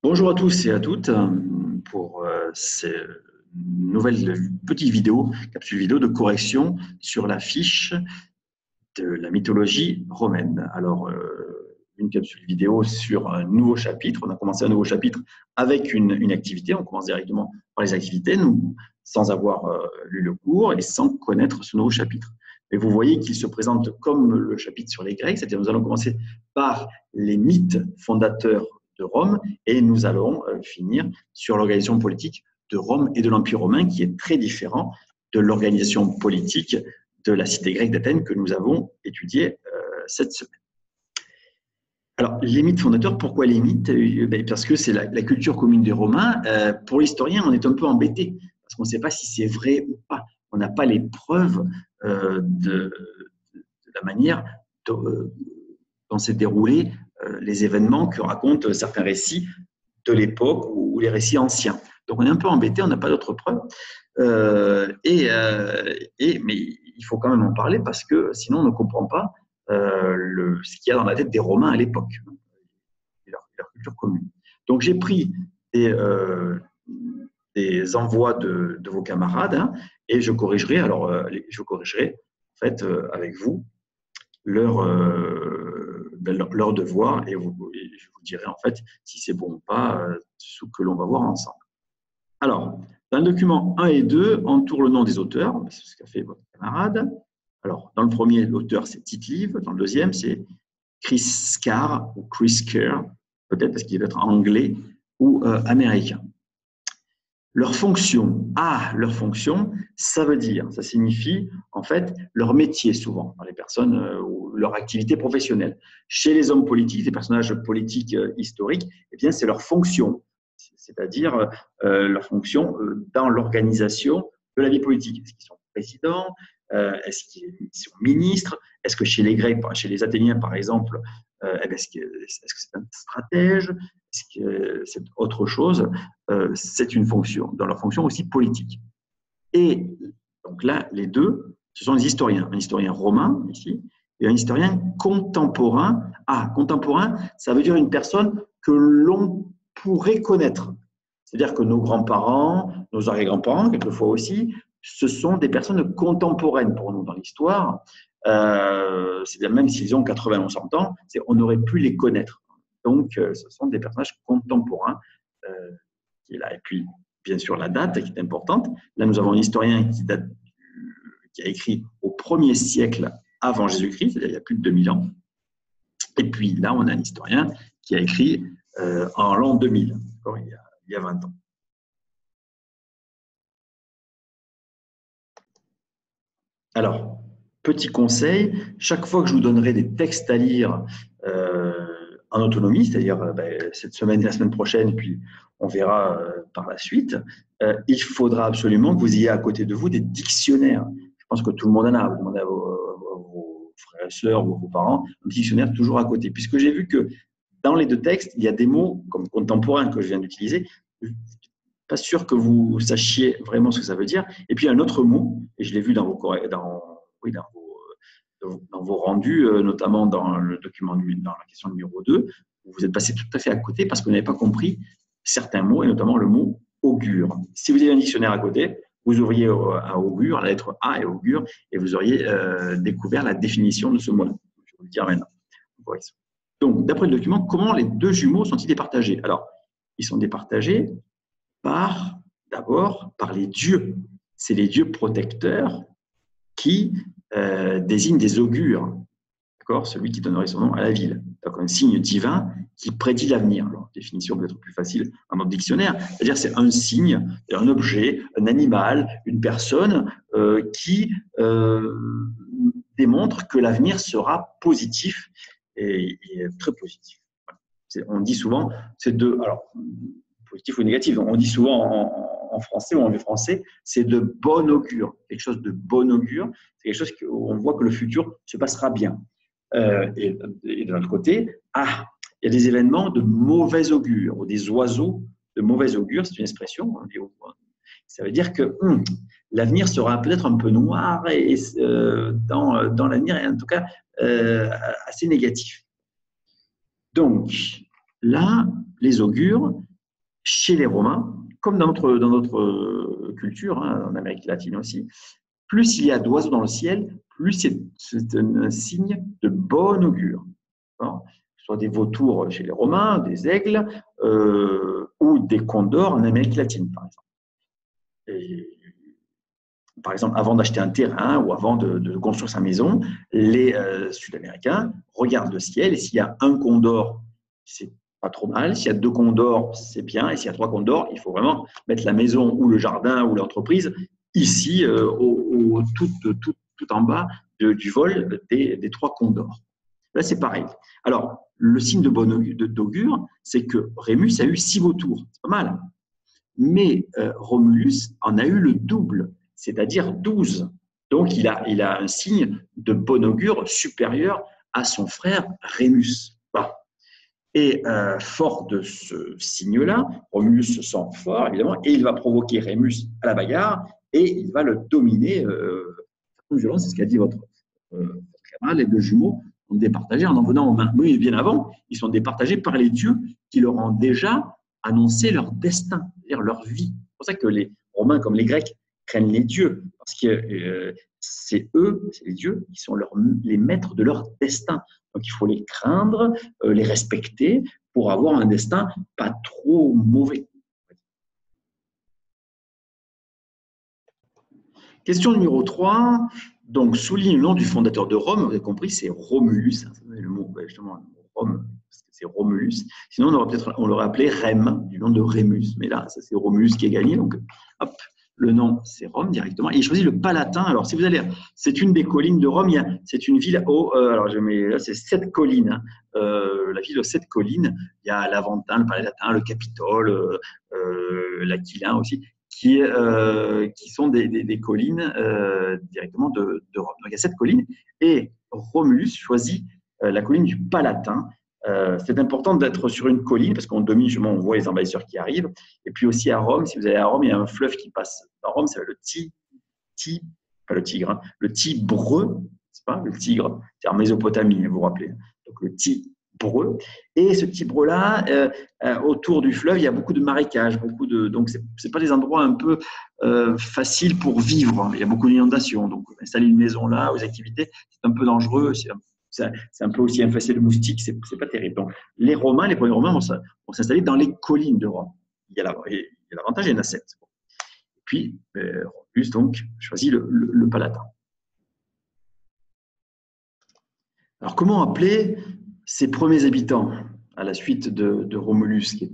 Bonjour à tous et à toutes pour ces nouvelles petites vidéos, capsules vidéo de correction sur la fiche de la mythologie romaine. Alors, une capsule vidéo sur un nouveau chapitre. On a commencé un nouveau chapitre avec une activité. On commence directement par les activités, nous, sans avoir lu le cours et sans connaître ce nouveau chapitre. Mais vous voyez qu'il se présente comme le chapitre sur les Grecs, c'est-à-dire nous allons commencer par les mythes fondateurs de Rome et nous allons finir sur l'organisation politique de Rome et de l'Empire romain qui est très différent de l'organisation politique de la cité grecque d'Athènes que nous avons étudiée cette semaine. Alors, les mythes fondateurs, pourquoi les mythes? Parce que c'est la culture commune des Romains. Pour l'historien, on est un peu embêté parce qu'on ne sait pas si c'est vrai ou pas. On n'a pas les preuves de la manière dont s'est déroulé les événements que racontent certains récits de l'époque ou les récits anciens. Donc, on est un peu embêté, on n'a pas d'autres preuves. Mais il faut quand même en parler parce que sinon, on ne comprend pas ce qu'il y a dans la tête des Romains à l'époque, et leur culture commune. Donc, j'ai pris des envois de vos camarades et je corrigerai, en fait avec vous leur devoir et je vous dirai en fait si c'est bon ou pas, ce que l'on va voir ensemble. Alors, dans le document 1 et 2, entoure le nom des auteurs, c'est ce qu'a fait votre camarade. Alors, dans le premier, l'auteur, c'est Tite-Live. Dans le deuxième, c'est Chris Carr ou Chris Kerr, peut-être parce qu'il va être anglais ou américain. Leur fonction, ça veut dire, ça signifie en fait leur métier souvent, dans les personnes ou leur activité professionnelle. Chez les hommes politiques, les personnages politiques historiques, eh bien c'est leur fonction, c'est-à-dire leur fonction dans l'organisation de la vie politique. Est-ce qu'ils sont présidents? Est-ce qu'ils sont ministres? Est-ce que chez les Grecs, chez les Athéniens par exemple, est-ce que c'est un stratège? Est-ce que c'est autre chose? C'est une fonction, dans leur fonction aussi politique. Et donc là, les deux, ce sont des historiens. Un historien romain, ici, et un historien contemporain. Ah, contemporain, ça veut dire une personne que l'on pourrait connaître. C'est-à-dire que nos grands-parents, nos arrière-grands-parents, quelquefois aussi, ce sont des personnes contemporaines pour nous dans l'histoire. C'est-à-dire même s'ils ont 80 ou 100 ans, on aurait pu les connaître. Donc, ce sont des personnages contemporains qui est là. Et puis, bien sûr, la date qui est importante. Là, nous avons un historien qui a écrit au 1er siècle avant Jésus-Christ, c'est-à-dire il y a plus de 2000 ans. Et puis là, on a un historien qui a écrit en l'an 2000, il y a 20 ans. Alors, petit conseil, chaque fois que je vous donnerai des textes à lire en autonomie, c'est-à-dire cette semaine et la semaine prochaine, et puis on verra par la suite, il faudra absolument que vous ayez à côté de vous des dictionnaires. Je pense que tout le monde en a. Vous demandez à vos frères et sœurs ou à vos parents, un dictionnaire toujours à côté. Puisque j'ai vu que dans les deux textes, il y a des mots comme contemporain que je viens d'utiliser. Je ne suis pas sûr que vous sachiez vraiment ce que ça veut dire. Et puis un autre mot, et je l'ai vu dans vos rendus, notamment dans le document, dans la question numéro 2, où vous êtes passé tout à fait à côté parce que vous n'avez pas compris certains mots, et notamment le mot augure. Si vous avez un dictionnaire à côté, vous auriez à augure, la lettre A et augure, et vous auriez découvert la définition de ce mot-là. Je vais vous le dire maintenant. Donc, d'après le document, comment les deux jumeaux sont-ils départagés? Alors, ils sont départagés d'abord par les dieux. C'est les dieux protecteurs qui désignent des augures, d'accord, celui qui donnerait son nom à la ville. Donc, un signe divin qui prédit l'avenir. Alors, définition peut-être plus facile dans notre dictionnaire, c'est-à-dire c'est un signe, un objet, un animal, une personne qui démontre que l'avenir sera positif et très positif. On dit souvent, c'est alors, positif ou négatif, on dit souvent en français ou en vieux français, c'est de bon augure. Quelque chose de bon augure, c'est quelque chose où on voit que le futur se passera bien. Et de l'autre côté, il y a des événements de mauvais augure, ou des oiseaux de mauvais augure, c'est une expression. Ça veut dire que l'avenir sera peut-être un peu noir dans l'avenir, et en tout cas assez négatif. Donc, là, les augures, chez les Romains, comme dans notre culture, hein, en Amérique latine aussi, plus il y a d'oiseaux dans le ciel, plus c'est un signe de bon augure. Que ce soit des vautours chez les Romains, des aigles ou des condors en Amérique latine, par exemple. Et, par exemple, avant d'acheter un terrain ou avant de construire sa maison, les Sud-Américains regardent le ciel et s'il y a un condor, c'est pas trop mal. S'il y a 2 condors, c'est bien. Et s'il y a 3 condors, il faut vraiment mettre la maison ou le jardin ou l'entreprise ici, tout en bas du vol des 3 condors. Là, c'est pareil. Alors, le signe de bon d'augure, c'est que Rémus a eu 6 vautours. C'est pas mal. Mais Romulus en a eu le double, c'est-à-dire 12. Donc, il a un signe de bon augure supérieur à son frère Rémus. Voilà. Et fort de ce signe-là, Romulus se sent fort, évidemment, et il va provoquer Rémus à la bagarre, et il va le dominer. C'est ce qu'a dit votre camarade, les 2 jumeaux sont départagés en venant aux mains. Oui, bien avant, ils sont départagés par les dieux qui leur ont déjà annoncé leur destin, c'est-à-dire leur vie. C'est pour ça que les Romains, comme les Grecs, craignent les dieux, parce que c'est eux, c'est les dieux, qui sont les maîtres de leur destin. Donc il faut les craindre, les respecter pour avoir un destin pas trop mauvais. Question numéro 3. Donc, souligne le nom du fondateur de Rome. Vous avez compris, c'est Romulus. Le mot, justement, Rome, c'est Romulus. Sinon, on l'aurait appelé Rème, du nom de Rémus. Mais là, c'est Romulus qui est gagné. Donc, hop, le nom, c'est Rome directement. Et il choisit le Palatin. Alors, si vous allez, c'est une des collines de Rome. C'est une ville alors je mets là, c'est 7 collines. La ville de 7 collines. Il y a l'Aventin, le Palatin, le Capitole, l'Aquilin aussi. Qui sont des collines directement de Rome. Donc il y a 7 collines et Romulus choisit la colline du Palatin. C'est important d'être sur une colline parce qu'on domine, justement, on voit les envahisseurs qui arrivent. Et puis aussi à Rome, si vous allez à Rome, il y a un fleuve qui passe dans Rome, c'est pas le Tigre, hein, le Tibreux, c'est pas le Tigre, c'est en Mésopotamie, vous vous rappelez. Donc le Tibreux. Et ce Tibre-là, autour du fleuve, il y a beaucoup de marécages, donc c'est pas des endroits un peu faciles pour vivre. Il y a beaucoup d'inondations, donc installer une maison là, aux activités, c'est un peu dangereux. C'est un peu aussi infesté de moustiques, c'est pas terrible. Donc les premiers Romains vont s'installer dans les collines de Rome. Il y a l'avantage, il y en a 7. Et puis Romulus donc choisit le Palatin. Alors comment appeler ces premiers habitants à la suite de Romulus, qui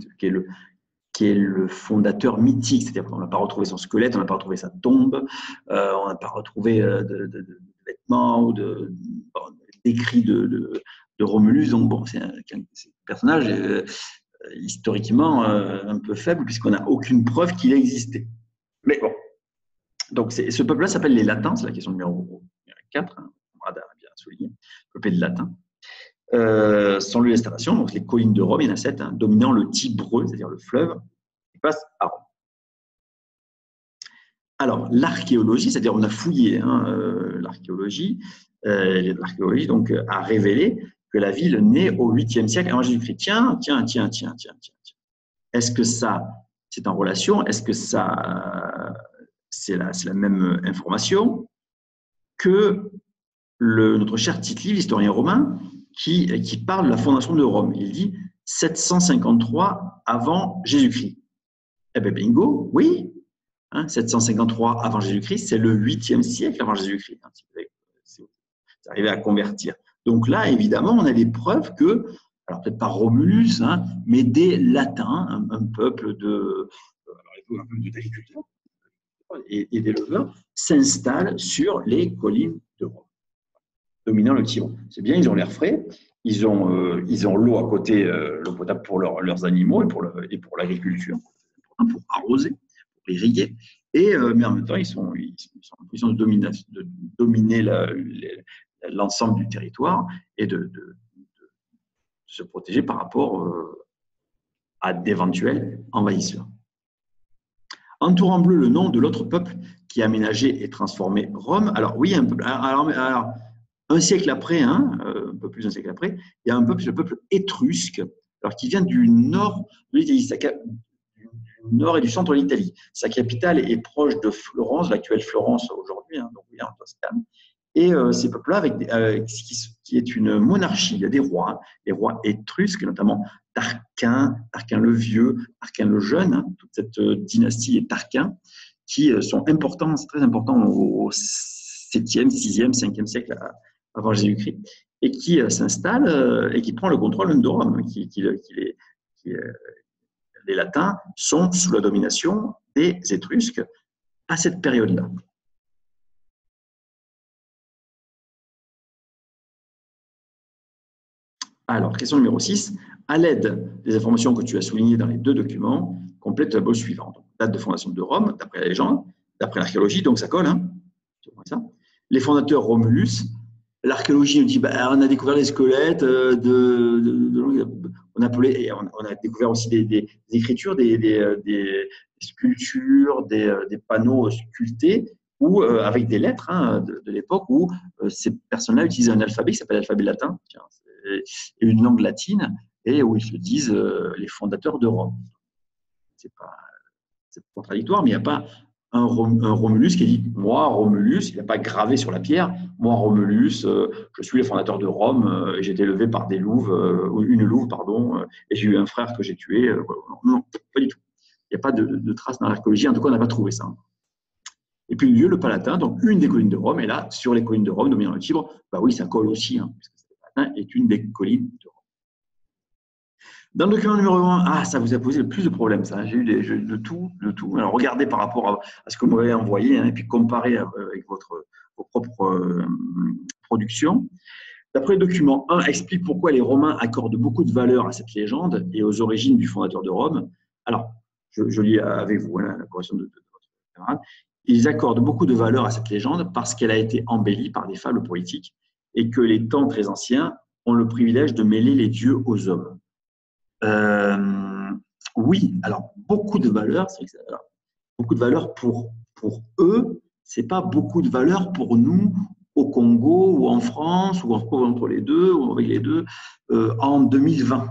est le fondateur mythique, c'est-à-dire qu'on n'a pas retrouvé son squelette, on n'a pas retrouvé sa tombe, on n'a pas retrouvé de vêtements ou d'écrits de Romulus. Donc bon, c'est un personnage historiquement un peu faible puisqu'on n'a aucune preuve qu'il ait existé. Mais bon, donc ce peuple-là s'appelle les Latins, c'est la question numéro 4, hein, on va bien souligner, le peuple des Latins. Son lieu d'installation, donc les collines de Rome, il y en a 7, hein, dominant le Tibreux, c'est-à-dire le fleuve, qui passe à Rome. Alors, l'archéologie, c'est-à-dire on a fouillé l'archéologie, donc, a révélé que la ville naît au 8e siècle avant Jésus-Christ. Tiens. Est-ce que ça, c'est en relation? Est-ce que ça, c'est la même information que notre cher Tite-Live, l'historien romain, qui parle de la fondation de Rome? Il dit 753 avant Jésus-Christ. Eh bien, bingo, oui. 753 avant Jésus-Christ, c'est le 8e siècle avant Jésus-Christ. Si vous arrivez à convertir. Donc là, évidemment, on a des preuves que, alors peut-être pas Romulus, mais des Latins, un peuple d'agriculteurs et d'éleveurs, s'installent sur les collines de Rome, dominant le Tibre. C'est bien, ils ont l'air frais, ils ont l'eau à côté, l'eau potable pour leurs animaux et pour l'agriculture, pour arroser, pour irriguer. Mais en même temps, ils sont en position de dominer l'ensemble du territoire et de se protéger par rapport à d'éventuels envahisseurs. Entoure en bleu le nom de l'autre peuple qui a aménagé et transformé Rome. Alors oui, alors, un siècle après, un peu plus d'un siècle après, il y a le peuple étrusque, alors qui vient du nord de l'Italie, du nord et du centre de l'Italie. Sa capitale est proche de Florence, l'actuelle Florence aujourd'hui, hein, donc en Toscane. Et ces peuples-là, qui est une monarchie, il y a des rois, hein, les rois étrusques, notamment Tarquin, Tarquin le Vieux, Tarquin le Jeune, hein, toute cette dynastie est Tarquin, qui sont importants, c'est très important au 7e, 6e, 5e siècle avant Jésus-Christ, et qui s'installe et qui prend le contrôle même de Rome, les Latins sont sous la domination des Étrusques à cette période-là. Alors, question numéro 6. À l'aide des informations que tu as soulignées dans les deux documents, complète la tableau suivant. Donc, date de fondation de Rome, d'après la légende, d'après l'archéologie, donc ça colle. Hein, ça. Les fondateurs Romulus. L'archéologie nous dit on a découvert les squelettes, on a découvert aussi des écritures, des sculptures, des panneaux sculptés ou avec des lettres hein, de l'époque où ces personnes-là utilisaient un alphabet qui s'appelle l'alphabet latin, et une langue latine, et où ils se disent les fondateurs de Rome. C'est contradictoire, mais il n'y a pas un Romulus qui dit « Moi, Romulus », il n'a pas gravé sur la pierre « Moi, Romulus, je suis le fondateur de Rome, et j'ai été élevé par une louve, pardon, et j'ai eu un frère que j'ai tué. » Non, pas du tout. Il n'y a pas de traces dans l'archéologie, en tout cas, on n'a pas trouvé ça. Et puis, le lieu, le Palatin, donc une des collines de Rome, et là, sur les collines de Rome, dominant le Tibre, bah oui, ça colle aussi, hein, puisque le Palatin est une des collines de Rome. Dans le document numéro 1, ça vous a posé le plus de problèmes, ça. J'ai eu de tout. Alors, regardez par rapport à ce que vous m'avez envoyé, hein, et puis comparez avec vos propres productions. D'après le document 1, explique pourquoi les Romains accordent beaucoup de valeur à cette légende et aux origines du fondateur de Rome. Alors, je lis avec vous hein, la correction de votre camarade. Ils accordent beaucoup de valeur à cette légende parce qu'elle a été embellie par des fables politiques et que les temps très anciens ont le privilège de mêler les dieux aux hommes. Oui, alors beaucoup de valeur, beaucoup de valeur pour eux, c'est pas beaucoup de valeur pour nous au Congo ou en France ou entre les deux ou avec les deux en 2020.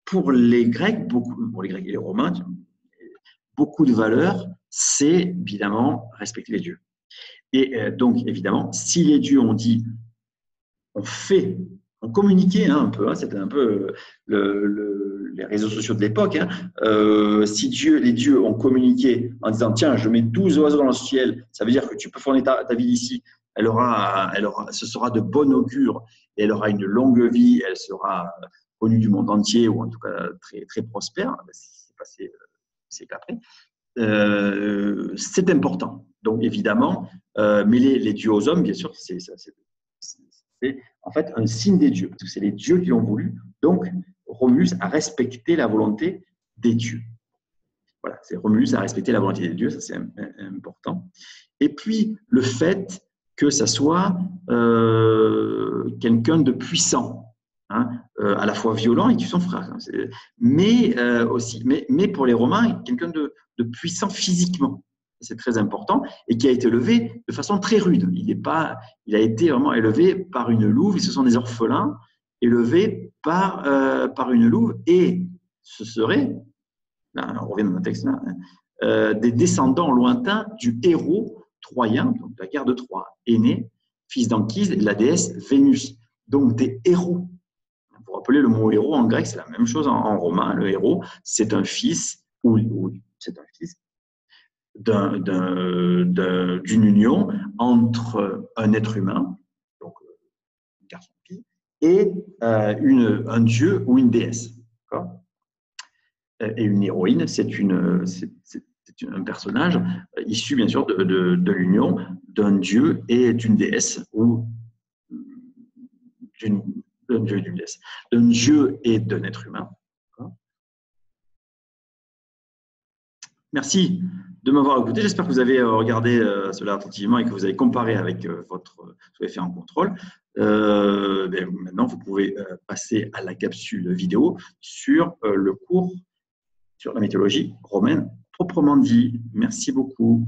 Pour les Grecs, pour les Grecs et les Romains, beaucoup de valeur, c'est évidemment respecter les dieux. Et donc évidemment, si les dieux ont dit, on communiquait hein, un peu, hein, c'était un peu les réseaux sociaux de l'époque. Hein. Si les dieux ont communiqué en disant tiens, je mets 12 oiseaux dans le ciel, ça veut dire que tu peux fonder ta vie ici, ce sera de bon augure et elle aura une longue vie, elle sera connue du monde entier ou en tout cas très, très prospère. C'est passé siècle après. C'est important. Donc évidemment, mêler les dieux aux hommes, bien sûr, c'est en fait un signe des dieux, parce que c'est les dieux qui l'ont voulu. Donc, Romulus a respecté la volonté des dieux. Voilà, c'est Romulus a respecté la volonté des dieux, ça c'est important. Et puis, le fait que ça soit quelqu'un de puissant, hein, à la fois violent et qui son frère. Hein, mais pour les Romains, quelqu'un de puissant physiquement. C'est très important, et qui a été élevé de façon très rude. Il a été vraiment élevé par une louve, et ce sont des orphelins élevés par une louve, et ce serait, là, on revient dans le texte là, des descendants lointains du héros troyen, donc de la guerre de Troie, Énée, fils d'Anchise, la déesse Vénus. Donc des héros. Vous vous rappelez le mot héros en grec, c'est la même chose en romain. Le héros, c'est un fils, c'est un fils d'une union entre un être humain, donc un garçon-fille, et un dieu ou une déesse. Et une héroïne, c'est un personnage issu bien sûr de l'union d'un dieu et d'une déesse, ou d'un dieu et d'une déesse, d'un dieu et d'un être humain. Merci de m'avoir écouté. J'espère que vous avez regardé cela attentivement et que vous avez comparé avec ce que vous avez fait en contrôle. Maintenant, vous pouvez passer à la capsule vidéo sur le cours sur la mythologie romaine proprement dit. Merci beaucoup.